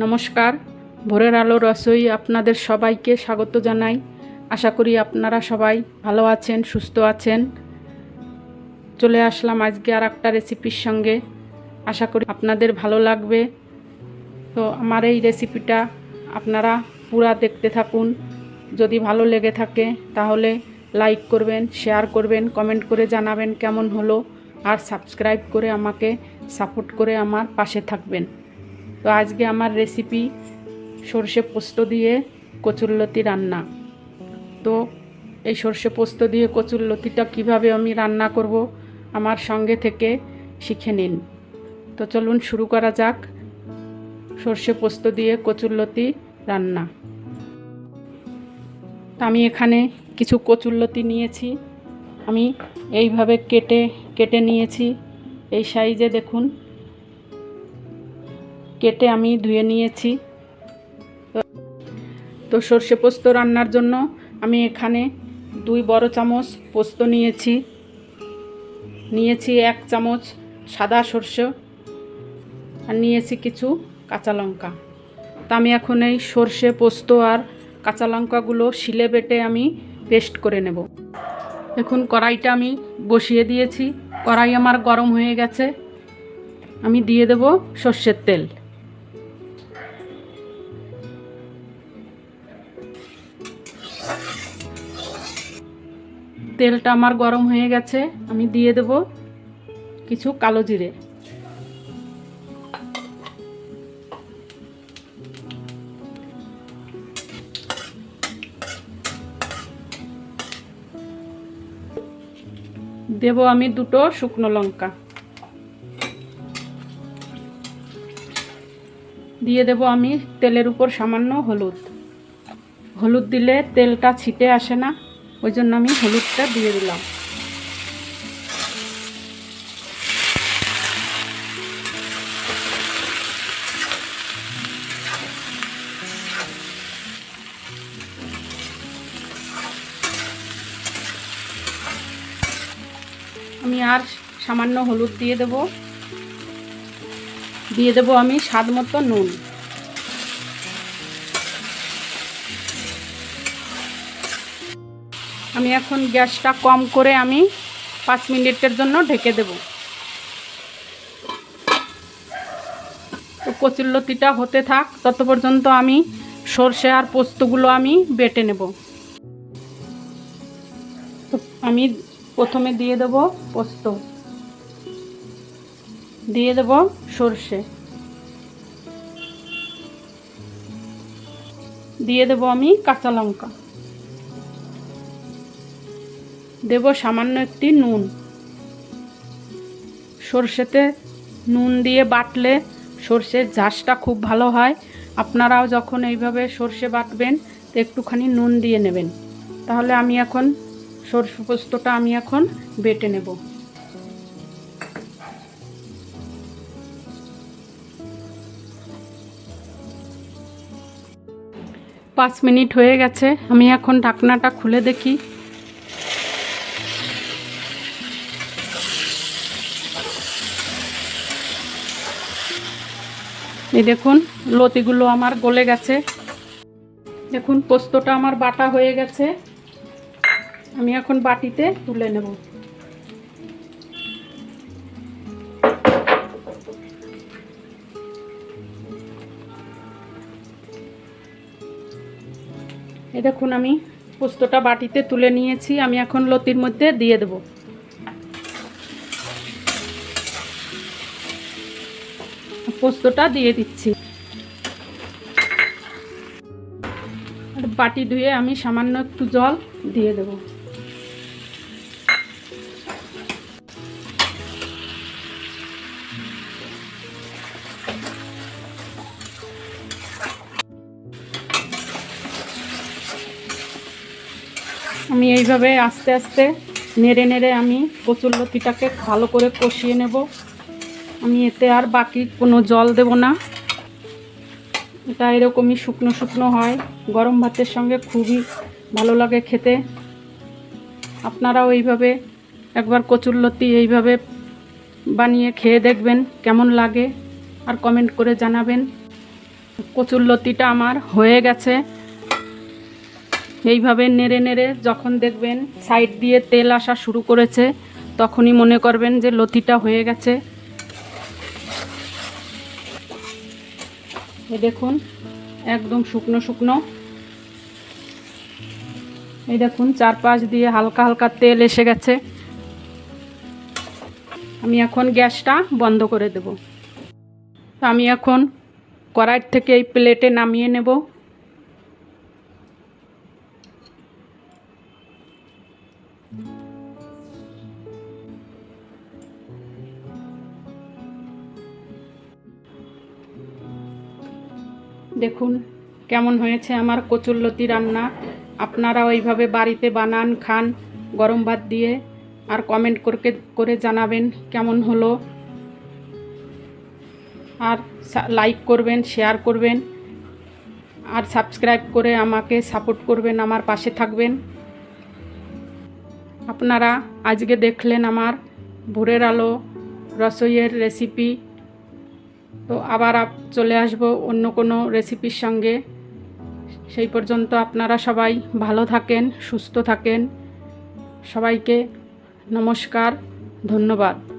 নমস্কার, ভোরের আলো রসোই আপনাদের সবাইকে স্বাগত জানাই। আশা করি আপনারা সবাই ভালো আছেন, সুস্থ আছেন। চলে আসলাম আজকে আর একটা রেসিপির সঙ্গে। আশা করি আপনাদের ভালো লাগবে। তো আমার এই রেসিপিটা আপনারা পুরা দেখতে থাকুন। যদি ভালো লেগে থাকে তাহলে লাইক করবেন, শেয়ার করবেন, কমেন্ট করে জানাবেন কেমন হলো, আর সাবস্ক্রাইব করে আমাকে সাপোর্ট করে আমার পাশে থাকবেন। তো আজকে আমার রেসিপি সর্ষে পোস্ত দিয়ে কচুরলতি রান্না। তো এই সর্ষে পোস্ত দিয়ে কচুরলতিটা কিভাবে আমি রান্না করব আমার সঙ্গে থেকে শিখে নিন। তো চলুন শুরু করা যাক সর্ষে পোস্ত দিয়ে কচুরলতি রান্না। আমি এখানে কিছু কচুরলতি নিয়েছি। আমি এইভাবে কেটে নিয়েছি। এই সাইজে দেখুন, কেটে আমি ধুয়ে নিয়েছি। তো সর্ষে পোস্ত রান্নার জন্য আমি এখানে 2 বড় চামচ পোস্ত নিয়েছি। 1 চামচ সাদা সর্ষে, আর নিয়েছি কিছু কাঁচা লঙ্কা। তা আমি এখন এই সর্ষে পোস্ত আর কাঁচা লঙ্কাগুলো শিলে বেটে আমি পেস্ট করে নেব। দেখুন কড়াইটা আমি বসিয়ে দিয়েছি। কড়াই আমার গরম হয়ে গেছে। আমি দিয়ে দেব সর্ষের তেল। তেলটা আমার গরম হয়ে গেছে। আমি দিয়ে দেব কিছু কালো জিরে। দেব আমি 2 শুকনো লঙ্কা। দিয়ে দেব আমি তেলের উপর সামান্য হলুদ। হলুদ দিলে তেলটা ছিটে আসে না, ওই জন্য আমি হলুদটা দিয়ে দিলাম। আমি আর সামান্য হলুদ দিয়ে দেব আমি স্বাদ মতো নুন। আমি এখন গ্যাসটা কম করে আমি 5 মিনিটের জন্য ঢেকে দেব। তো কচুরলতিটা হতে থাক, তত পর্যন্ত আমি সর্ষে আর পোস্তগুলো আমি বেটে নেব। তো আমি প্রথমে দিয়ে দেব পোস্ত, দিয়ে দেব সর্ষে, দিয়ে দেব আমি কাঁচা লঙ্কা, দেব সামান্য একটি নুন। সর্ষেতে নুন দিয়ে বাটলে সর্ষের ঝাঁসটা খুব ভালো হয়। আপনারাও যখন এইভাবে সর্ষে বাটবেন তো একটুখানি নুন দিয়ে নেবেন। তাহলে আমি এখন সর্ষে পোস্তটা আমি এখন বেটে নেব। পাঁচ মিনিট হয়ে গেছে। আমি এখন ঢাকনাটা খুলে দেখি। এই দেখুন লতিগুলো আমার গলে গেছে। দেখুন পোস্তটা আমার বাটা হয়ে গেছে। আমি এখন বাটিতে তুলে নেব। এই দেখুন আমি পোস্তটা বাটিতে তুলে নিয়েছি। আমি এখন লতির মধ্যে দিয়ে দেব। পোস্তটা দিয়ে দিচ্ছি। আর বাটি ধুয়ে আমি সামান্য একটু জল দিয়ে দেব। আমি এইভাবে আস্তে আস্তে নেড়ে নেড়ে আমি কচুরলতিটাকে ভালো করে কষিয়ে নেব। আমি এতে আর বাকি কোনো জল দেব না। এটা এরকমই শুকনো শুকনো হয়, গরম ভাতের সঙ্গে খুবই ভালো লাগে খেতে। আপনারাও এইভাবে একবার কচুরলতি এইভাবে বানিয়ে খেয়ে দেখবেন কেমন লাগে আর কমেন্ট করে জানাবেন। কচুরলতিটা আমার হয়ে গেছে। এইভাবে নেড়ে নেড়ে যখন দেখবেন সাইড দিয়ে তেল আসা শুরু করেছে তখনই মনে করবেন যে লতিটা হয়ে গেছে। এই দেখুন একদম শুকনো শুকনো। এই দেখুন চারপাশ দিয়ে হালকা হালকা তেল এসে গেছে। আমি এখন গ্যাসটা বন্ধ করে দেব। আমি এখন কড়াই থেকে এই প্লেটে নামিয়ে নেব। দেখুন কেমন হয়েছে আমার কচুরলতি রান্না। আপনারা ওইভাবে বাড়িতে বানান, খান গরম ভাত দিয়ে, আর কমেন্ট করে জানাবেন কেমন হলো। আর লাইক করবেন, শেয়ার করবেন, আর সাবস্ক্রাইব করে আমাকে সাপোর্ট করবেন, আমার পাশে থাকবেন। আপনারা আজকে দেখলেন আমার ভোরের আলো রসইয়ের রেসিপি। তো আবার চলে আসব অন্য কোনো রেসিপির সঙ্গে। সেই পর্যন্ত আপনারা সবাই ভালো থাকেন, সুস্থ থাকেন। সবাইকে নমস্কার, ধন্যবাদ।